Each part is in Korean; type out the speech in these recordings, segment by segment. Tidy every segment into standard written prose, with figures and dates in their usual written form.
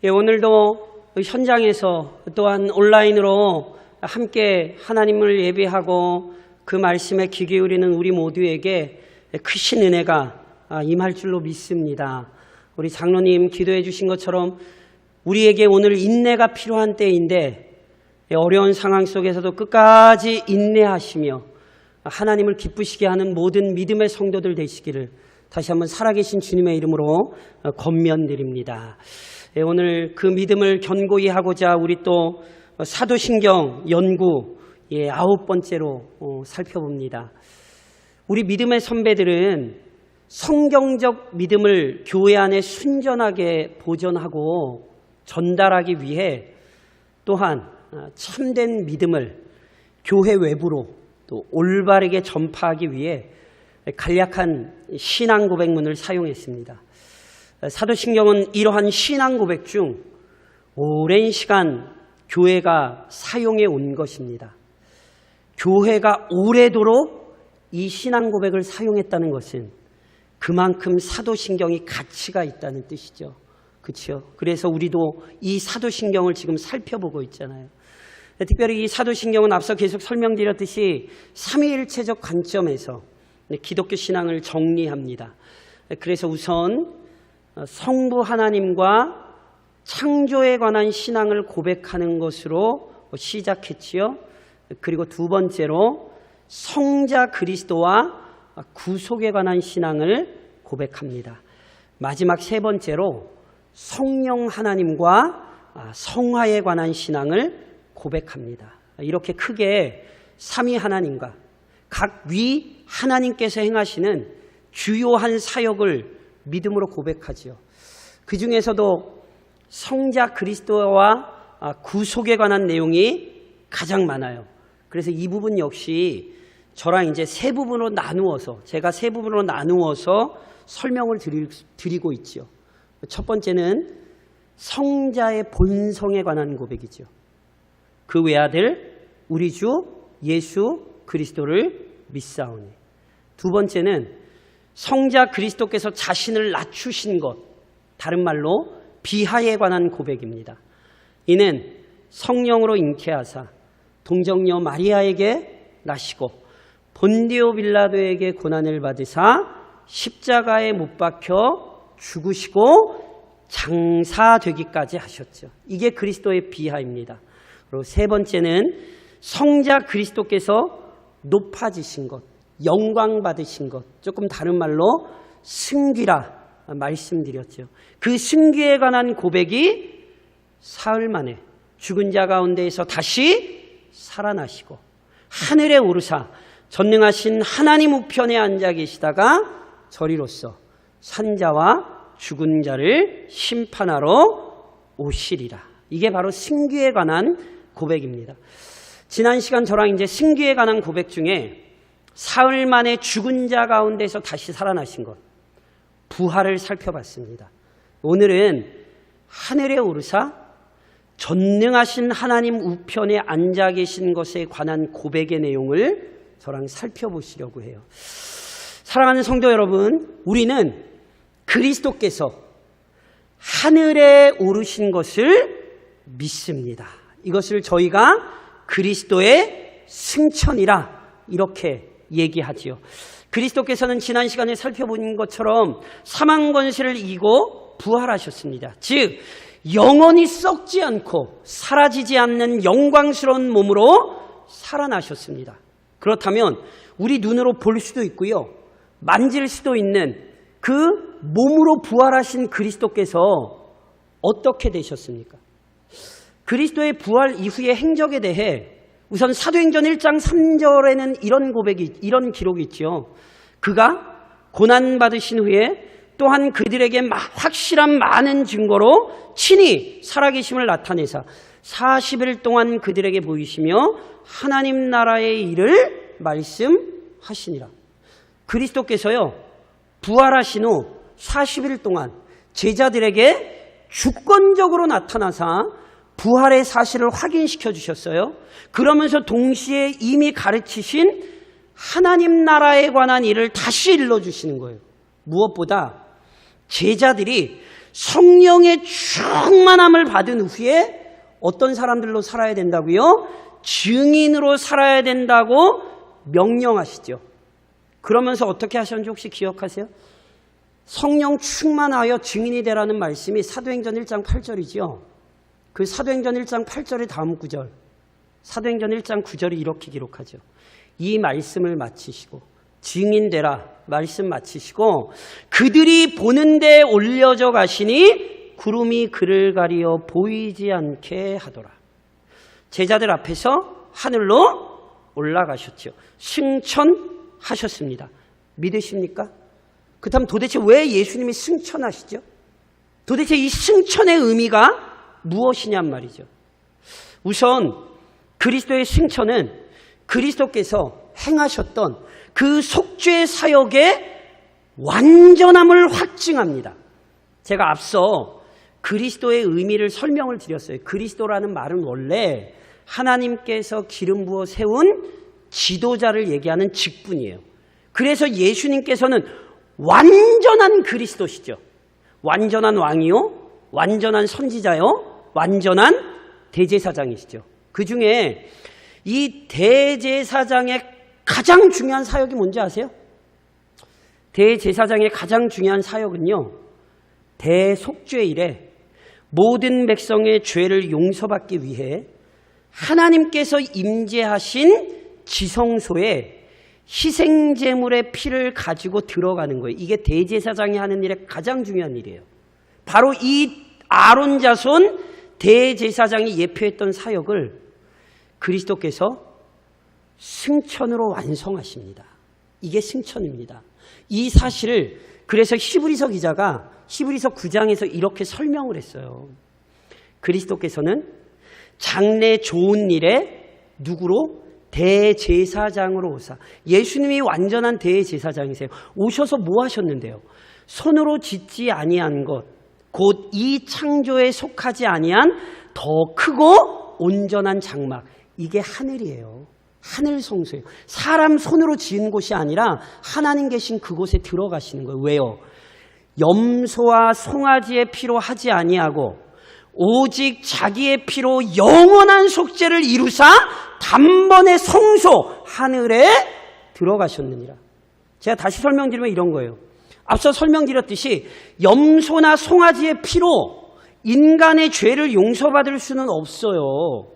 오늘도 현장에서 또한 온라인으로 함께 하나님을 예배하고 그 말씀에 귀 기울이는 우리 모두에게 크신 은혜가 임할 줄로 믿습니다. 우리 장로님 기도해 주신 것처럼 우리에게 오늘 인내가 필요한 때인데 어려운 상황 속에서도 끝까지 인내하시며 하나님을 기쁘시게 하는 모든 믿음의 성도들 되시기를 다시 한번 살아계신 주님의 이름으로 권면드립니다. 오늘 그 믿음을 견고히 하고자 우리 또 사도신경 연구 9번째로 살펴봅니다. 우리 믿음의 선배들은 성경적 믿음을 교회 안에 순전하게 보존하고 전달하기 위해 또한 참된 믿음을 교회 외부로 또 올바르게 전파하기 위해 간략한 신앙 고백문을 사용했습니다. 사도신경은 이러한 신앙 고백 중 오랜 시간 교회가 사용해 온 것입니다. 교회가 오래도록 이 신앙 고백을 사용했다는 것은 그만큼 사도신경이 가치가 있다는 뜻이죠. 그렇죠? 그래서 우리도 이 사도신경을 지금 살펴보고 있잖아요. 특별히 이 사도신경은 앞서 계속 설명드렸듯이 삼위일체적 관점에서 기독교 신앙을 정리합니다. 그래서 우선 성부 하나님과 창조에 관한 신앙을 고백하는 것으로 시작했지요. 그리고 두 번째로 성자 그리스도와 구속에 관한 신앙을 고백합니다. 마지막 세 번째로 성령 하나님과 성화에 관한 신앙을 고백합니다. 이렇게 크게 삼위 하나님과 각 위 하나님께서 행하시는 주요한 사역을 믿음으로 고백하지요. 그 중에서도 성자 그리스도와 구속에 관한 내용이 가장 많아요. 그래서 이 부분 역시 저랑 이제 세 부분으로 나누어서 제가 세 부분으로 나누어서 설명을 드리고 있죠. 첫 번째는 성자의 본성에 관한 고백이죠. 그 외아들 우리 주 예수 그리스도를 믿사오니. 두 번째는 성자 그리스도께서 자신을 낮추신 것, 다른 말로 비하에 관한 고백입니다. 이는 성령으로 잉태하사 동정녀 마리아에게 나시고 본디오 빌라도에게 고난을 받으사 십자가에 못 박혀 죽으시고 장사되기까지 하셨죠. 이게 그리스도의 비하입니다. 그리고 세 번째는 성자 그리스도께서 높아지신 것, 영광 받으신 것, 조금 다른 말로 승귀라 말씀드렸죠. 그 승귀에 관한 고백이 사흘 만에 죽은 자 가운데에서 다시 살아나시고 하늘에 오르사 전능하신 하나님 우편에 앉아 계시다가 저리로서 산자와 죽은 자를 심판하러 오시리라. 이게 바로 승귀에 관한 고백입니다. 지난 시간 저랑 이제 승귀에 관한 고백 중에 사흘 만에 죽은 자 가운데서 다시 살아나신 것, 부활을 살펴봤습니다. 오늘은 하늘에 오르사 전능하신 하나님 우편에 앉아 계신 것에 관한 고백의 내용을 저랑 살펴보시려고 해요. 사랑하는 성도 여러분, 우리는 그리스도께서 하늘에 오르신 것을 믿습니다. 이것을 저희가 그리스도의 승천이라 이렇게 얘기하지요. 그리스도께서는 지난 시간에 살펴본 것처럼 사망 권세를 이기고 부활하셨습니다. 즉 영원히 썩지 않고 사라지지 않는 영광스러운 몸으로 살아나셨습니다. 그렇다면 우리 눈으로 볼 수도 있고요, 만질 수도 있는 그 몸으로 부활하신 그리스도께서 어떻게 되셨습니까? 그리스도의 부활 이후의 행적에 대해 우선 사도행전 1장 3절에는 이런 기록이 있죠. 그가 고난받으신 후에 또한 그들에게 확실한 많은 증거로 친히 살아계심을 나타내사 40일 동안 그들에게 보이시며 하나님 나라의 일을 말씀하시니라. 그리스도께서요, 부활하신 후 40일 동안 제자들에게 주권적으로 나타나사 부활의 사실을 확인시켜 주셨어요. 그러면서 동시에 이미 가르치신 하나님 나라에 관한 일을 다시 일러주시는 거예요. 무엇보다 제자들이 성령의 충만함을 받은 후에 어떤 사람들로 살아야 된다고요? 증인으로 살아야 된다고 명령하시죠. 그러면서 어떻게 하셨는지 혹시 기억하세요? 성령 충만하여 증인이 되라는 말씀이 사도행전 1장 8절이죠. 그 사도행전 1장 8절의 다음 구절, 사도행전 1장 9절이 이렇게 기록하죠. 이 말씀을 마치시고 증인 되라 말씀 마치시고 그들이 보는 데 올려져 가시니 구름이 그를 가리어 보이지 않게 하더라. 제자들 앞에서 하늘로 올라가셨죠. 승천하셨습니다. 믿으십니까? 그렇다면 도대체 왜 예수님이 승천하시죠? 도대체 이 승천의 의미가 무엇이냔 말이죠. 우선 그리스도의 승천은 그리스도께서 행하셨던 그 속죄 사역의 완전함을 확증합니다. 제가 앞서 그리스도의 의미를 설명을 드렸어요. 그리스도라는 말은 원래 하나님께서 기름 부어 세운 지도자를 얘기하는 직분이에요. 그래서 예수님께서는 완전한 그리스도시죠. 완전한 왕이요, 완전한 선지자요, 완전한 대제사장이시죠. 그 중에 이 대제사장의 가장 중요한 사역이 뭔지 아세요? 대제사장의 가장 중요한 사역은요, 대속죄일에 모든 백성의 죄를 용서받기 위해 하나님께서 임재하신 지성소에 희생제물의 피를 가지고 들어가는 거예요. 이게 대제사장이 하는 일의 가장 중요한 일이에요. 바로 이 아론 자손 대제사장이 예표했던 사역을 그리스도께서 승천으로 완성하십니다. 이게 승천입니다. 이 사실을 그래서 히브리서 기자가 히브리서 9장에서 이렇게 설명을 했어요. 그리스도께서는 장래 좋은 일에 누구로? 대제사장으로 오사. 예수님이 완전한 대제사장이세요. 오셔서 뭐 하셨는데요? 손으로 짓지 아니한 것, 곧 이 창조에 속하지 아니한 더 크고 온전한 장막. 이게 하늘이에요. 하늘 성소예요. 사람 손으로 지은 곳이 아니라 하나님 계신 그곳에 들어가시는 거예요. 왜요? 염소와 송아지의 피로 하지 아니하고 오직 자기의 피로 영원한 속죄를 이루사 단번에 성소 하늘에 들어가셨느니라. 제가 다시 설명드리면 이런 거예요. 앞서 설명드렸듯이 염소나 송아지의 피로 인간의 죄를 용서받을 수는 없어요.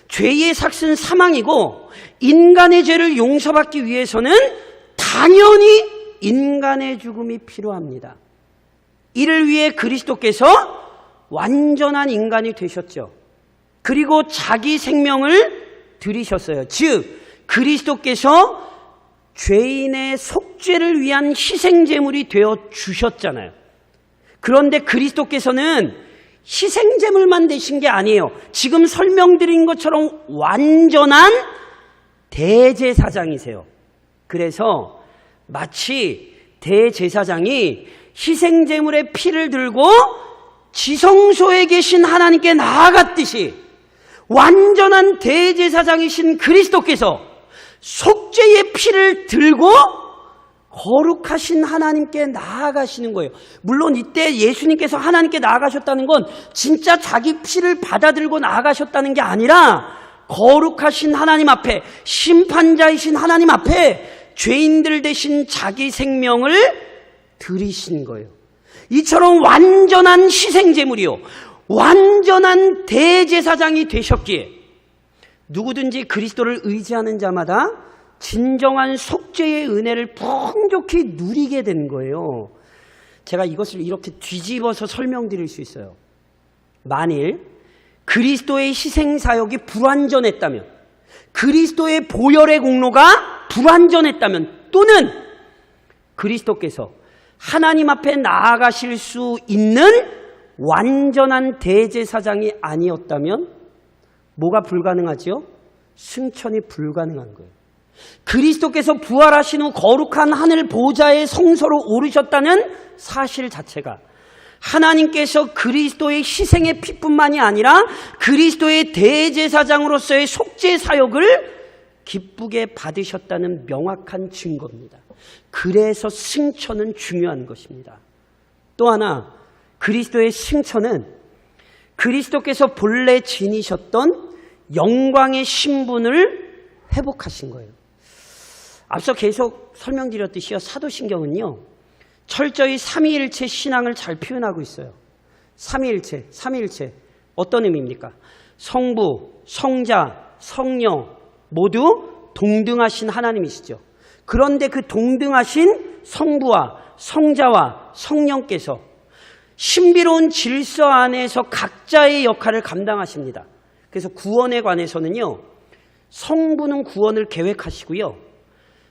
죄의 삭은 사망이고 인간의 죄를 용서받기 위해서는 당연히 인간의 죽음이 필요합니다. 이를 위해 그리스도께서 완전한 인간이 되셨죠. 그리고 자기 생명을 드리셨어요. 즉 그리스도께서 죄인의 속죄를 위한 희생제물이 되어 주셨잖아요. 그런데 그리스도께서는 희생제물만 되신 게 아니에요. 지금 설명드린 것처럼 완전한 대제사장이세요. 그래서 마치 대제사장이 희생제물의 피를 들고 지성소에 계신 하나님께 나아갔듯이 완전한 대제사장이신 그리스도께서 속죄의 피를 들고 거룩하신 하나님께 나아가시는 거예요. 물론 이때 예수님께서 하나님께 나아가셨다는 건 진짜 자기 피를 받아들고 나아가셨다는 게 아니라 거룩하신 하나님 앞에, 심판자이신 하나님 앞에 죄인들 대신 자기 생명을 드리신 거예요. 이처럼 완전한 희생제물이요, 완전한 대제사장이 되셨기에 누구든지 그리스도를 의지하는 자마다 진정한 속죄의 은혜를 풍족히 누리게 된 거예요. 제가 이것을 이렇게 뒤집어서 설명드릴 수 있어요. 만일 그리스도의 희생사역이 불완전했다면, 그리스도의 보혈의 공로가 불완전했다면, 또는 그리스도께서 하나님 앞에 나아가실 수 있는 완전한 대제사장이 아니었다면 뭐가 불가능하지요? 승천이 불가능한 거예요. 그리스도께서 부활하신 후 거룩한 하늘 보좌의 성소로 오르셨다는 사실 자체가 하나님께서 그리스도의 희생의 피뿐만이 아니라 그리스도의 대제사장으로서의 속죄 사역을 기쁘게 받으셨다는 명확한 증거입니다. 그래서 승천은 중요한 것입니다. 또 하나, 그리스도의 승천은 그리스도께서 본래 지니셨던 영광의 신분을 회복하신 거예요. 앞서 계속 설명드렸듯이요, 사도신경은요 철저히 삼위일체 신앙을 잘 표현하고 있어요. 삼위일체 어떤 의미입니까? 성부, 성자, 성령 모두 동등하신 하나님이시죠. 그런데 그 동등하신 성부와 성자와 성령께서 신비로운 질서 안에서 각자의 역할을 감당하십니다. 그래서 구원에 관해서는요, 성부는 구원을 계획하시고요,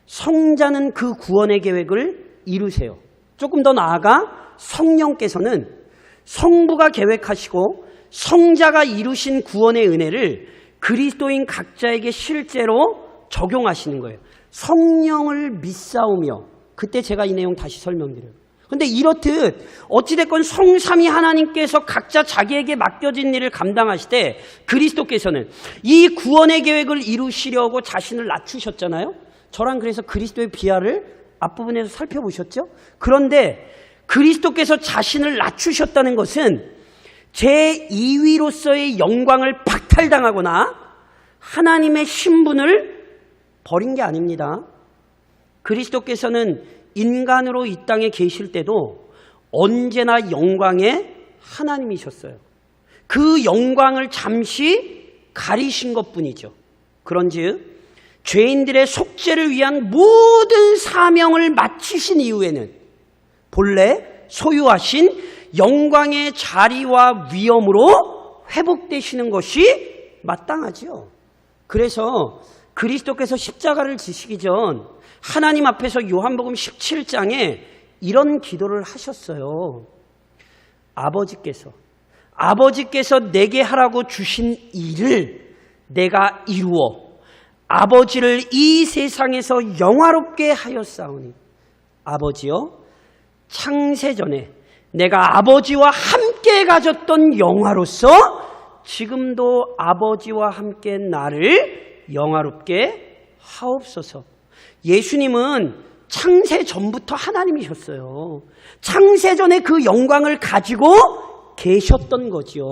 성자는 그 구원의 계획을 이루세요. 조금 더 나아가 성령께서는 성부가 계획하시고 성자가 이루신 구원의 은혜를 그리스도인 각자에게 실제로 적용하시는 거예요. 성령을 믿사오며, 그때 제가 이 내용 다시 설명드려요. 그런데 이렇듯 어찌됐건 성삼위 하나님께서 각자 자기에게 맡겨진 일을 감당하시되 그리스도께서는 이 구원의 계획을 이루시려고 자신을 낮추셨잖아요. 저랑 그래서 그리스도의 비하를 앞부분에서 살펴보셨죠? 그런데 그리스도께서 자신을 낮추셨다는 것은 제2위로서의 영광을 박탈당하거나 하나님의 신분을 버린 게 아닙니다. 그리스도께서는 인간으로 이 땅에 계실 때도 언제나 영광의 하나님이셨어요. 그 영광을 잠시 가리신 것뿐이죠. 그런즉 죄인들의 속죄를 위한 모든 사명을 마치신 이후에는 본래 소유하신 영광의 자리와 위엄으로 회복되시는 것이 마땅하지요. 그래서 그리스도께서 십자가를 지시기 전 하나님 앞에서 요한복음 17장에 이런 기도를 하셨어요. 아버지께서 내게 하라고 주신 일을 내가 이루어 아버지를 이 세상에서 영화롭게 하였사오니, 아버지여, 창세전에 내가 아버지와 함께 가졌던 영화로서 지금도 아버지와 함께 나를 영화롭게 하옵소서. 예수님은 창세전부터 하나님이셨어요. 창세전에 그 영광을 가지고 계셨던 거지요.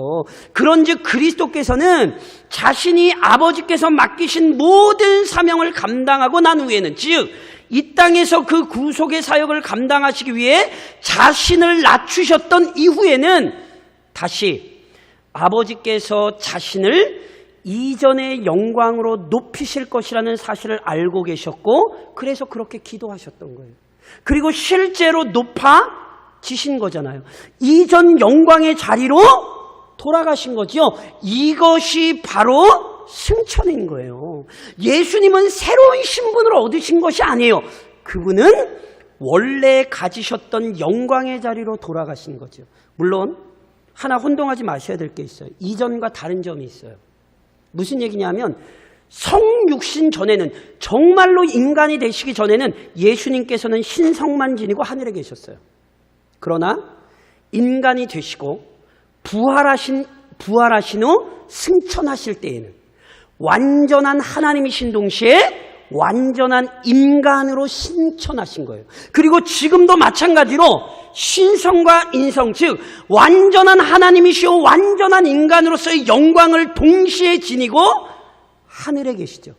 그런즉 그리스도께서는 자신이 아버지께서 맡기신 모든 사명을 감당하고 난 후에는, 즉 이 땅에서 그 구속의 사역을 감당하시기 위해 자신을 낮추셨던 이후에는 다시 아버지께서 자신을 이전의 영광으로 높이실 것이라는 사실을 알고 계셨고, 그래서 그렇게 기도하셨던 거예요. 그리고 실제로 높아지신 거잖아요. 이전 영광의 자리로 돌아가신 거죠. 이것이 바로 승천인 거예요. 예수님은 새로운 신분을 얻으신 것이 아니에요. 그분은 원래 가지셨던 영광의 자리로 돌아가신 거죠. 물론 하나 혼동하지 마셔야 될 게 있어요. 이전과 다른 점이 있어요. 무슨 얘기냐면 성육신 전에는, 정말로 인간이 되시기 전에는 예수님께서는 신성만 지니고 하늘에 계셨어요. 그러나 인간이 되시고 부활하신 후 승천하실 때에는 완전한 하나님이신 동시에 완전한 인간으로 신천하신 거예요. 그리고 지금도 마찬가지로 신성과 인성, 즉 완전한 하나님이시오 완전한 인간으로서의 영광을 동시에 지니고 하늘에 계시죠.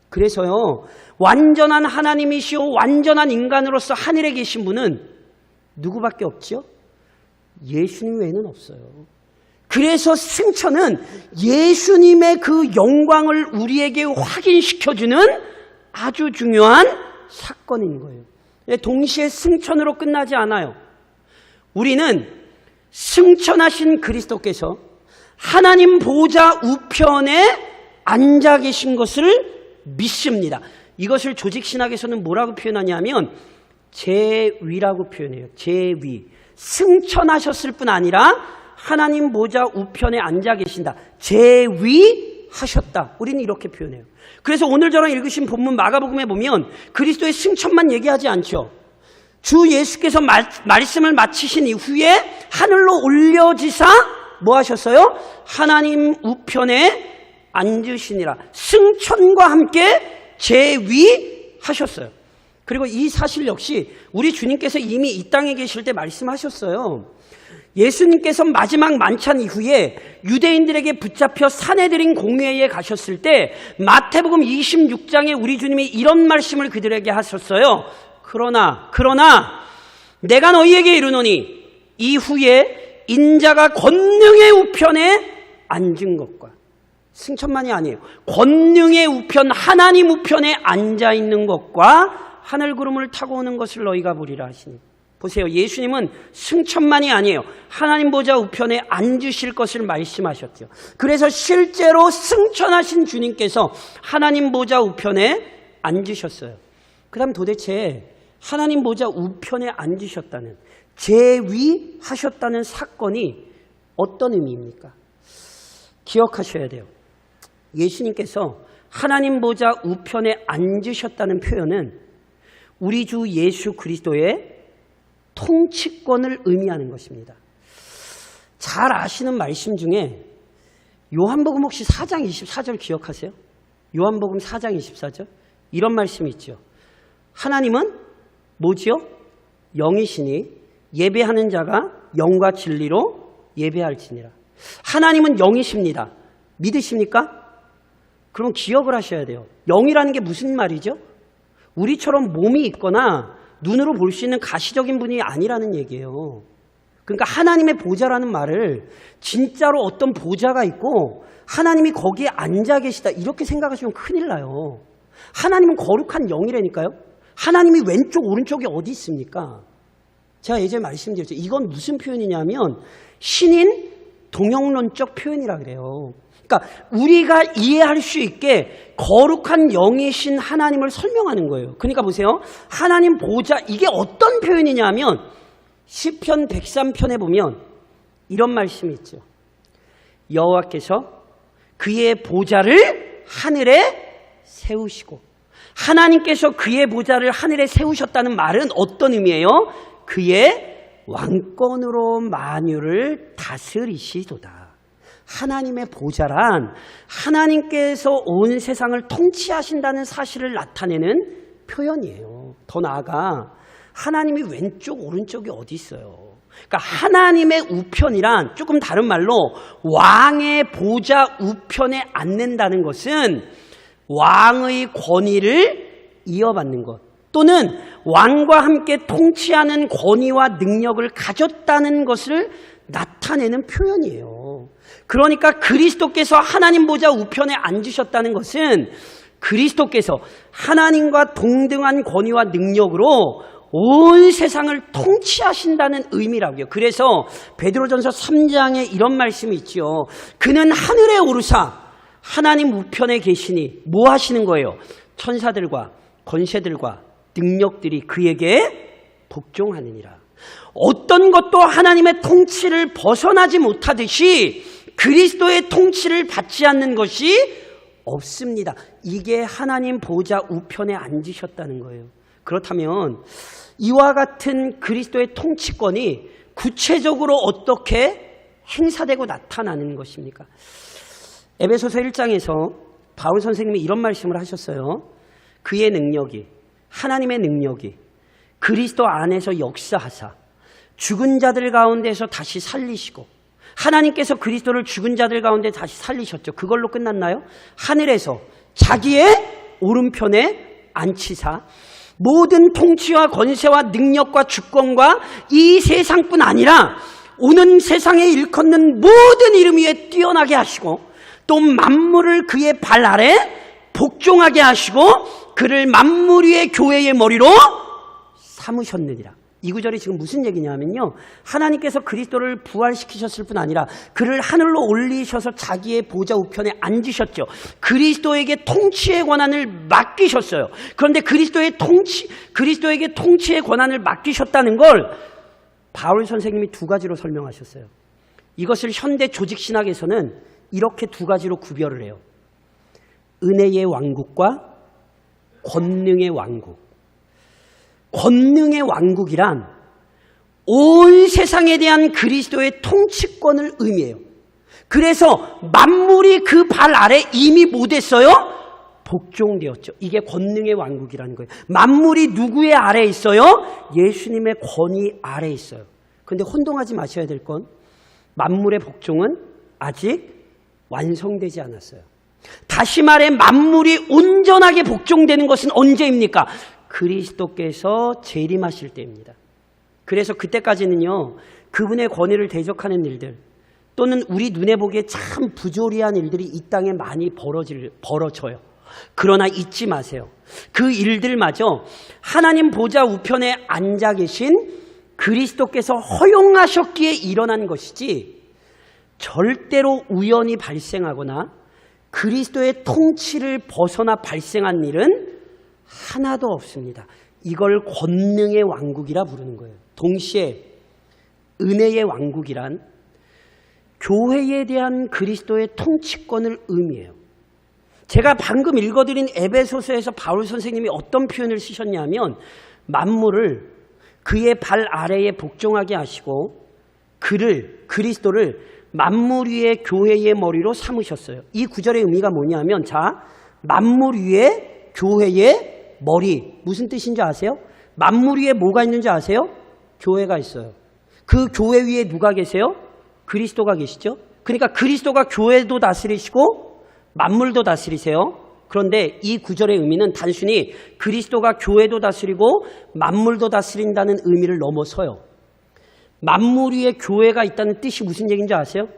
그래서요, 완전한 하나님이시오 완전한 인간으로서 하늘에 계신 분은 누구밖에 없죠? 예수님 외에는 없어요. 그래서 승천은 예수님의 그 영광을 우리에게 확인시켜주는 아주 중요한 사건인 거예요. 동시에 승천으로 끝나지 않아요. 우리는 승천하신 그리스도께서 하나님 보좌 우편에 앉아 계신 것을 믿습니다. 이것을 조직신학에서는 뭐라고 표현하냐면 제위라고 표현해요. 제위. 승천하셨을 뿐 아니라 하나님 보좌 우편에 앉아 계신다. 제위하셨다. 우리는 이렇게 표현해요. 그래서 오늘 저랑 읽으신 본문 마가복음에 보면 그리스도의 승천만 얘기하지 않죠. 주 예수께서 말씀을 마치신 이후에 하늘로 올려지사 뭐 하셨어요? 하나님 우편에 앉으시니라. 승천과 함께 제위하셨어요. 그리고 이 사실 역시 우리 주님께서 이미 이 땅에 계실 때 말씀하셨어요. 예수님께서 마지막 만찬 이후에 유대인들에게 붙잡혀 산헤드린 공회에 가셨을 때 마태복음 26장에 우리 주님이 이런 말씀을 그들에게 하셨어요. 그러나 내가 너희에게 이르노니 이후에 인자가 권능의 우편에 앉은 것과, 승천만이 아니에요. 권능의 우편, 하나님 우편에 앉아있는 것과 하늘구름을 타고 오는 것을 너희가 보리라 하시니. 보세요. 예수님은 승천만이 아니에요. 하나님 보좌 우편에 앉으실 것을 말씀하셨죠. 그래서 실제로 승천하신 주님께서 하나님 보좌 우편에 앉으셨어요. 그 다음 도대체 하나님 보좌 우편에 앉으셨다는, 제위하셨다는 사건이 어떤 의미입니까? 기억하셔야 돼요. 예수님께서 하나님 보좌 우편에 앉으셨다는 표현은 우리 주 예수 그리스도의 통치권을 의미하는 것입니다. 잘 아시는 말씀 중에 요한복음 혹시 4장 24절 기억하세요? 요한복음 4장 24절? 이런 말씀이 있죠. 하나님은 뭐지요? 영이시니 예배하는 자가 영과 진리로 예배할지니라. 하나님은 영이십니다. 믿으십니까? 그럼 기억을 하셔야 돼요. 영이라는 게 무슨 말이죠? 우리처럼 몸이 있거나 눈으로 볼 수 있는 가시적인 분이 아니라는 얘기예요. 그러니까 하나님의 보좌라는 말을 진짜로 어떤 보좌가 있고 하나님이 거기에 앉아 계시다 이렇게 생각하시면 큰일 나요. 하나님은 거룩한 영이라니까요. 하나님이 왼쪽 오른쪽이 어디 있습니까? 제가 예전에 말씀드렸죠. 이건 무슨 표현이냐면 신인 동영론적 표현이라 그래요. 그러니까 우리가 이해할 수 있게 거룩한 영이신 하나님을 설명하는 거예요. 그러니까 보세요. 하나님 보좌, 이게 어떤 표현이냐면 시편 103편에 보면 이런 말씀이 있죠. 여호와께서 그의 보좌를 하늘에 세우시고, 하나님께서 그의 보좌를 하늘에 세우셨다는 말은 어떤 의미예요? 그의 왕권으로 만유를 다스리시도다. 하나님의 보좌란 하나님께서 온 세상을 통치하신다는 사실을 나타내는 표현이에요. 더 나아가 하나님이 왼쪽 오른쪽이 어디 있어요? 그러니까 하나님의 우편이란 조금 다른 말로 왕의 보좌 우편에 앉는다는 것은 왕의 권위를 이어받는 것, 또는 왕과 함께 통치하는 권위와 능력을 가졌다는 것을 나타내는 표현이에요. 그러니까 그리스도께서 하나님 보좌 우편에 앉으셨다는 것은 그리스도께서 하나님과 동등한 권위와 능력으로 온 세상을 통치하신다는 의미라고요. 그래서 베드로전서 3장에 이런 말씀이 있죠. 그는 하늘에 오르사 하나님 우편에 계시니 뭐 하시는 거예요? 천사들과 권세들과 능력들이 그에게 복종하느니라. 어떤 것도 하나님의 통치를 벗어나지 못하듯이 그리스도의 통치를 받지 않는 것이 없습니다. 이게 하나님 보좌 우편에 앉으셨다는 거예요. 그렇다면 이와 같은 그리스도의 통치권이 구체적으로 어떻게 행사되고 나타나는 것입니까? 에베소서 1장에서 바울 선생님이 이런 말씀을 하셨어요. 그의 능력이, 하나님의 능력이 그리스도 안에서 역사하사 죽은 자들 가운데서 다시 살리시고, 하나님께서 그리스도를 죽은 자들 가운데 다시 살리셨죠. 그걸로 끝났나요? 하늘에서 자기의 오른편에 앉히사 모든 통치와 권세와 능력과 주권과 이 세상뿐 아니라 오는 세상에 일컫는 모든 이름 위에 뛰어나게 하시고, 또 만물을 그의 발 아래 복종하게 하시고 그를 만물 위의 교회의 머리로 삼으셨느니라. 이 구절이 지금 무슨 얘기냐면요, 하나님께서 그리스도를 부활시키셨을 뿐 아니라 그를 하늘로 올리셔서 자기의 보좌 우편에 앉으셨죠. 그리스도에게 통치의 권한을 맡기셨어요. 그런데 그리스도에게 통치의 권한을 맡기셨다는 걸 바울 선생님이 두 가지로 설명하셨어요. 이것을 현대 조직신학에서는 이렇게 두 가지로 구별을 해요. 은혜의 왕국과 권능의 왕국. 권능의 왕국이란 온 세상에 대한 그리스도의 통치권을 의미해요. 그래서 만물이 그 발 아래 이미 뭐 됐어요? 복종되었죠. 이게 권능의 왕국이라는 거예요. 만물이 누구의 아래에 있어요? 예수님의 권위 아래에 있어요. 그런데 혼동하지 마셔야 될 건 만물의 복종은 아직 완성되지 않았어요. 다시 말해 만물이 온전하게 복종되는 것은 언제입니까? 그리스도께서 재림하실 때입니다. 그래서 그때까지는요, 그분의 권위를 대적하는 일들 또는 우리 눈에 보기에 참 부조리한 일들이 이 땅에 많이 벌어져요. 그러나 잊지 마세요. 그 일들마저 하나님 보좌 우편에 앉아 계신 그리스도께서 허용하셨기에 일어난 것이지 절대로 우연히 발생하거나 그리스도의 통치를 벗어나 발생한 일은 하나도 없습니다. 이걸 권능의 왕국이라 부르는 거예요. 동시에 은혜의 왕국이란 교회에 대한 그리스도의 통치권을 의미해요. 제가 방금 읽어드린 에베소서에서 바울 선생님이 어떤 표현을 쓰셨냐면 만물을 그의 발 아래에 복종하게 하시고 그리스도를 만물 위의 교회의 머리로 삼으셨어요. 이 구절의 의미가 뭐냐면 만물 위에 교회의 머리. 무슨 뜻인지 아세요? 만물 위에 뭐가 있는지 아세요? 교회가 있어요. 그 교회 위에 누가 계세요? 그리스도가 계시죠? 그러니까 그리스도가 교회도 다스리시고 만물도 다스리세요. 그런데 이 구절의 의미는 단순히 그리스도가 교회도 다스리고 만물도 다스린다는 의미를 넘어서요. 만물 위에 교회가 있다는 뜻이 무슨 얘기인지 아세요?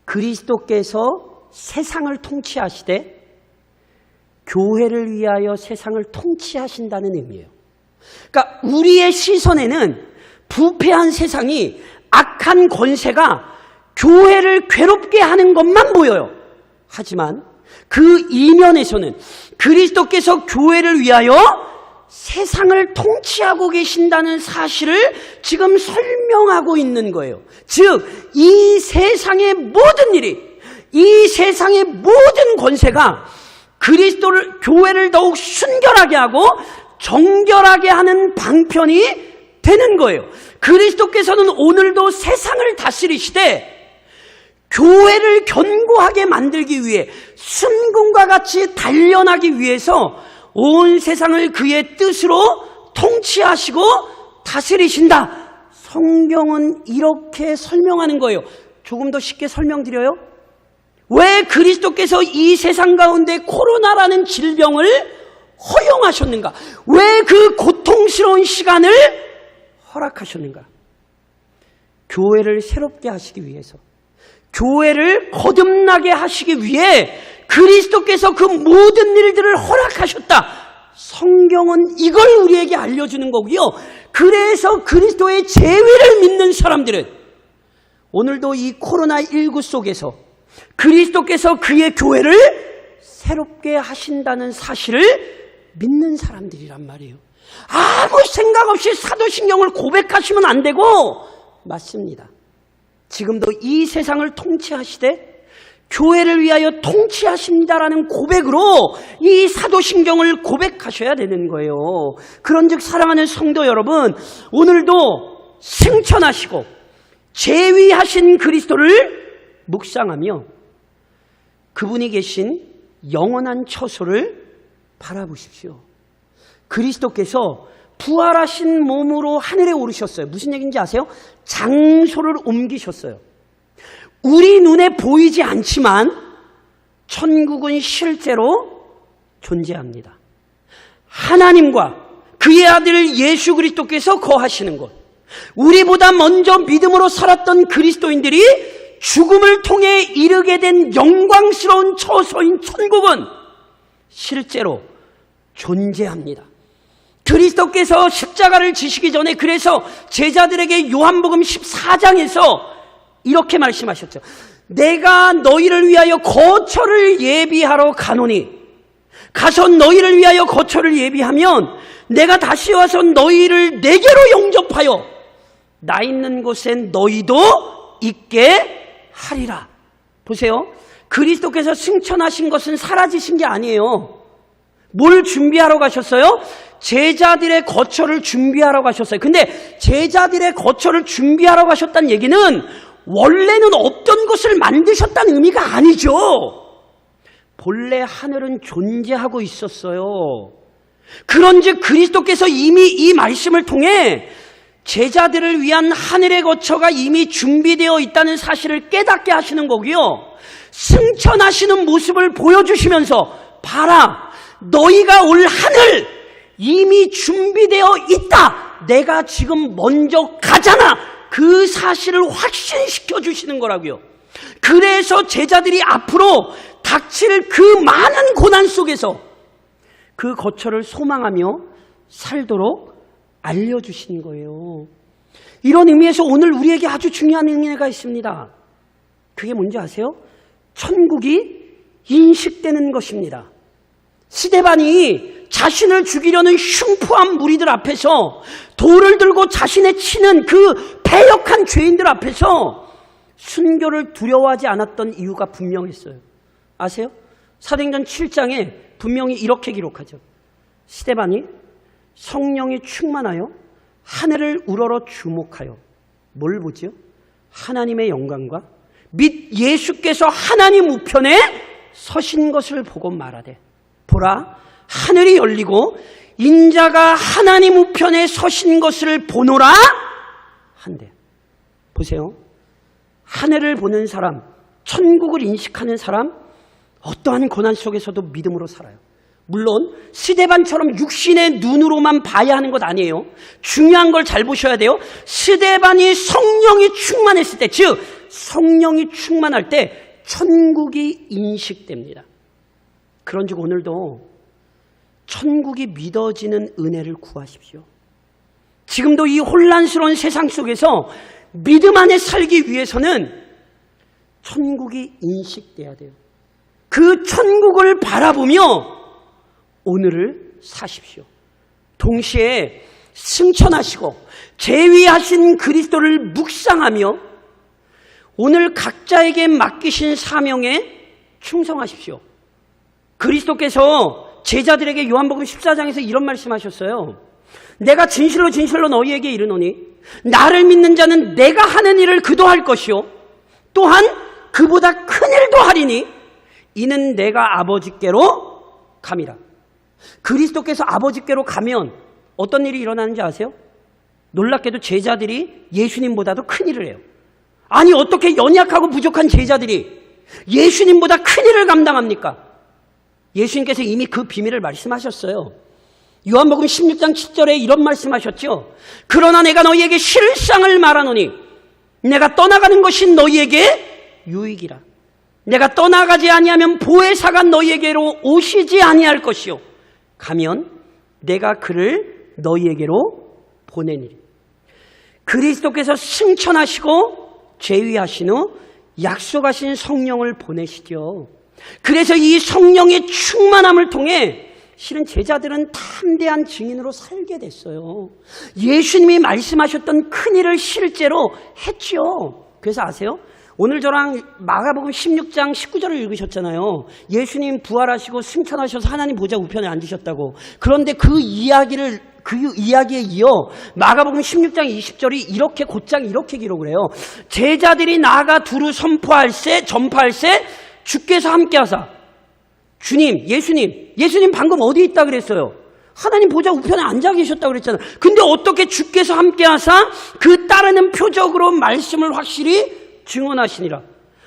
그리스도께서 세상을 통치하시되 교회를 위하여 세상을 통치하신다는 의미예요. 그러니까 우리의 시선에는 부패한 세상이 악한 권세가 교회를 괴롭게 하는 것만 보여요. 하지만 그 이면에서는 그리스도께서 교회를 위하여 세상을 통치하고 계신다는 사실을 지금 설명하고 있는 거예요. 즉, 이 세상의 모든 일이, 이 세상의 모든 권세가 교회를 더욱 순결하게 하고 정결하게 하는 방편이 되는 거예요. 그리스도께서는 오늘도 세상을 다스리시되 교회를 견고하게 만들기 위해 순금과 같이 단련하기 위해서 온 세상을 그의 뜻으로 통치하시고 다스리신다. 성경은 이렇게 설명하는 거예요. 조금 더 쉽게 설명드려요. 왜 그리스도께서 이 세상 가운데 코로나라는 질병을 허용하셨는가? 왜 그 고통스러운 시간을 허락하셨는가? 교회를 새롭게 하시기 위해서, 교회를 거듭나게 하시기 위해 그리스도께서 그 모든 일들을 허락하셨다. 성경은 이걸 우리에게 알려주는 거고요. 그래서 그리스도의 재위를 믿는 사람들은 오늘도 이 코로나19 속에서 그리스도께서 그의 교회를 새롭게 하신다는 사실을 믿는 사람들이란 말이에요. 아무 생각 없이 사도신경을 고백하시면 안 되고, 맞습니다. 지금도 이 세상을 통치하시되 교회를 위하여 통치하십니다라는 고백으로 이 사도신경을 고백하셔야 되는 거예요. 그런즉 사랑하는 성도 여러분, 오늘도 승천하시고 재위하신 그리스도를 묵상하며 그분이 계신 영원한 처소를 바라보십시오. 그리스도께서 부활하신 몸으로 하늘에 오르셨어요. 무슨 얘기인지 아세요? 장소를 옮기셨어요. 우리 눈에 보이지 않지만 천국은 실제로 존재합니다. 하나님과 그의 아들 예수 그리스도께서 거하시는 곳, 우리보다 먼저 믿음으로 살았던 그리스도인들이 죽음을 통해 이르게 된 영광스러운 처소인 천국은 실제로 존재합니다. 그리스도께서 십자가를 지시기 전에 그래서 제자들에게 요한복음 14장에서 이렇게 말씀하셨죠. 내가 너희를 위하여 거처를 예비하러 가노니, 가서 너희를 위하여 거처를 예비하면 내가 다시 와서 너희를 내게로 영접하여 나 있는 곳에 너희도 있게 하리라. 보세요. 그리스도께서 승천하신 것은 사라지신 게 아니에요. 뭘 준비하러 가셨어요? 제자들의 거처를 준비하러 가셨어요. 근데 제자들의 거처를 준비하러 가셨다는 얘기는 원래는 없던 것을 만드셨다는 의미가 아니죠. 본래 하늘은 존재하고 있었어요. 그런즉 그리스도께서 이미 이 말씀을 통해 제자들을 위한 하늘의 거처가 이미 준비되어 있다는 사실을 깨닫게 하시는 거고요. 승천하시는 모습을 보여주시면서 봐라, 너희가 올 하늘 이미 준비되어 있다. 내가 지금 먼저 가잖아. 그 사실을 확신시켜 주시는 거라고요. 그래서 제자들이 앞으로 닥칠 그 많은 고난 속에서 그 거처를 소망하며 살도록 알려주신 거예요. 이런 의미에서 오늘 우리에게 아주 중요한 의미가 있습니다. 그게 뭔지 아세요? 천국이 인식되는 것입니다. 스데반이 자신을 죽이려는 흉포한 무리들 앞에서 돌을 들고 자신의 치는 그 패역한 죄인들 앞에서 순교를 두려워하지 않았던 이유가 분명했어요. 아세요? 사도행전 7장에 분명히 이렇게 기록하죠. 스데반이 성령이 충만하여 하늘을 우러러 주목하여 뭘 보죠? 하나님의 영광과 및 예수께서 하나님 우편에 서신 것을 보고 말하되, 보라, 하늘이 열리고 인자가 하나님 우편에 서신 것을 보노라 한대. 보세요. 하늘을 보는 사람, 천국을 인식하는 사람, 어떠한 고난 속에서도 믿음으로 살아요. 물론 스데반처럼 육신의 눈으로만 봐야 하는 것 아니에요. 중요한 걸 잘 보셔야 돼요. 스데반이 성령이 충만했을 때, 즉 성령이 충만할 때 천국이 인식됩니다. 그런즉 오늘도 천국이 믿어지는 은혜를 구하십시오. 지금도 이 혼란스러운 세상 속에서 믿음 안에 살기 위해서는 천국이 인식돼야 돼요. 그 천국을 바라보며 오늘을 사십시오. 동시에 승천하시고 재위하신 그리스도를 묵상하며 오늘 각자에게 맡기신 사명에 충성하십시오. 그리스도께서 제자들에게 요한복음 14장에서 이런 말씀하셨어요. 내가 진실로 진실로 너희에게 이르노니 나를 믿는 자는 내가 하는 일을 그도 할 것이요 또한 그보다 큰 일도 하리니 이는 내가 아버지께로 감이라. 그리스도께서 아버지께로 가면 어떤 일이 일어나는지 아세요? 놀랍게도 제자들이 예수님보다도 큰 일을 해요. 아니, 어떻게 연약하고 부족한 제자들이 예수님보다 큰 일을 감당합니까? 예수님께서 이미 그 비밀을 말씀하셨어요. 요한복음 16장 7절에 이런 말씀하셨죠. 그러나 내가 너희에게 실상을 말하노니 내가 떠나가는 것이 너희에게 유익이라. 내가 떠나가지 아니하면 보혜사가 너희에게로 오시지 아니할 것이요 가면 내가 그를 너희에게로 보내니라. 그리스도께서 승천하시고 재위하신 후 약속하신 성령을 보내시죠. 그래서 이 성령의 충만함을 통해 실은 제자들은 담대한 증인으로 살게 됐어요. 예수님이 말씀하셨던 큰 일을 실제로 했죠. 그래서 아세요? 오늘 저랑 마가복음 16장 19절을 읽으셨잖아요. 예수님 부활하시고 승천하셔서 하나님 보좌 우편에 앉으셨다고. 그런데 그 이야기에 이어 마가복음 16장 20절이 이렇게 곧장 이렇게 기록을 해요. 제자들이 나아가 두루 전파할 새 주께서 함께하사. 주님, 예수님 방금 어디 있다 그랬어요? 하나님 보좌 우편에 앉아 계셨다고 그랬잖아요. 근데 어떻게 주께서 함께하사 그 따르는 표적으로 말씀을 확실히 증언하시니라.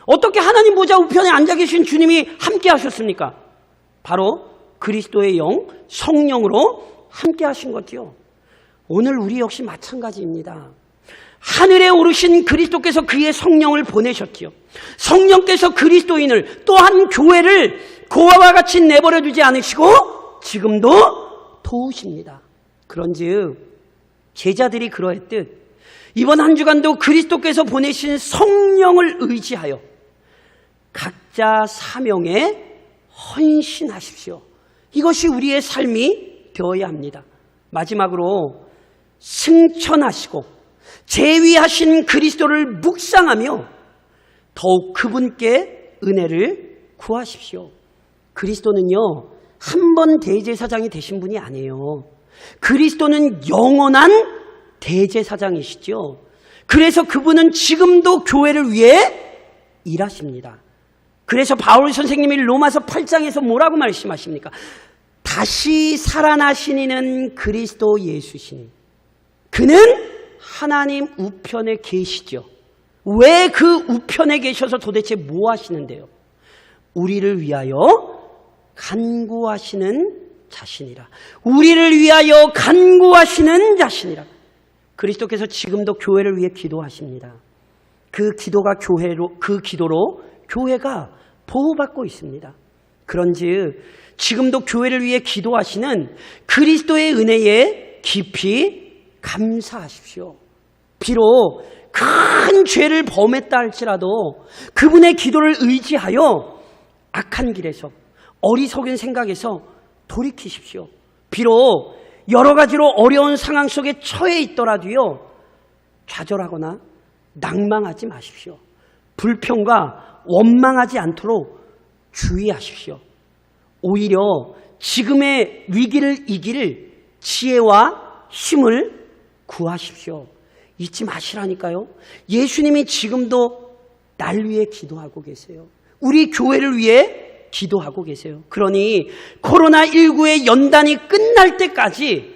어떻게 하나님 보좌 우편에 앉아 계신 주님이 함께 하셨습니까? 바로 그리스도의 영, 성령으로 함께 하신 거죠. 오늘 우리 역시 마찬가지입니다. 하늘에 오르신 그리스도께서 그의 성령을 보내셨지요. 성령께서 그리스도인을 또한 교회를 고아와 같이 내버려 두지 않으시고 지금도 도우십니다. 그런즉 제자들이 그러했듯 이번 한 주간도 그리스도께서 보내신 성령을 의지하여 각자 사명에 헌신하십시오. 이것이 우리의 삶이 되어야 합니다. 마지막으로 승천하시고 재위하신 그리스도를 묵상하며 더욱 그분께 은혜를 구하십시오. 그리스도는요, 한 번 대제사장이 되신 분이 아니에요. 그리스도는 영원한 대제사장이시죠. 그래서 그분은 지금도 교회를 위해 일하십니다. 그래서 바울 선생님이 로마서 8장에서 뭐라고 말씀하십니까? 다시 살아나신 이는 그리스도 예수시니 그는 하나님 우편에 계시죠. 왜 그 우편에 계셔서 도대체 뭐 하시는데요? 우리를 위하여 간구하시는 자신이라. 우리를 위하여 간구하시는 자신이라. 그리스도께서 지금도 교회를 위해 기도하십니다. 그 기도로 교회가 보호받고 있습니다. 그런즉 지금도 교회를 위해 기도하시는 그리스도의 은혜에 깊이 감사하십시오. 비록 큰 죄를 범했다 할지라도 그분의 기도를 의지하여 악한 길에서 어리석은 생각에서 돌이키십시오. 비록 여러 가지로 어려운 상황 속에 처해 있더라도요, 좌절하거나 낭망하지 마십시오. 불평과 원망하지 않도록 주의하십시오. 오히려 지금의 위기를 이길 지혜와 힘을 구하십시오. 잊지 마시라니까요. 예수님이 지금도 날 위해 기도하고 계세요. 우리 교회를 위해 기도하고 계세요. 그러니 코로나19의 연단이 끝날 때까지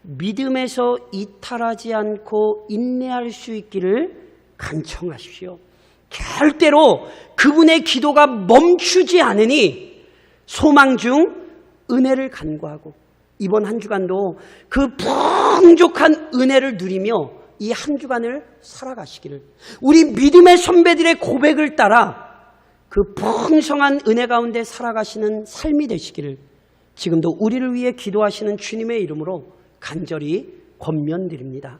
믿음에서 이탈하지 않고 인내할 수 있기를 간청하십시오. 절대로 그분의 기도가 멈추지 않으니 소망 중 은혜를 간구하고 이번 한 주간도 그 풍족한 은혜를 누리며 이 한 주간을 살아가시기를, 우리 믿음의 선배들의 고백을 따라 그 풍성한 은혜 가운데 살아가시는 삶이 되시기를 지금도 우리를 위해 기도하시는 주님의 이름으로 간절히 권면드립니다.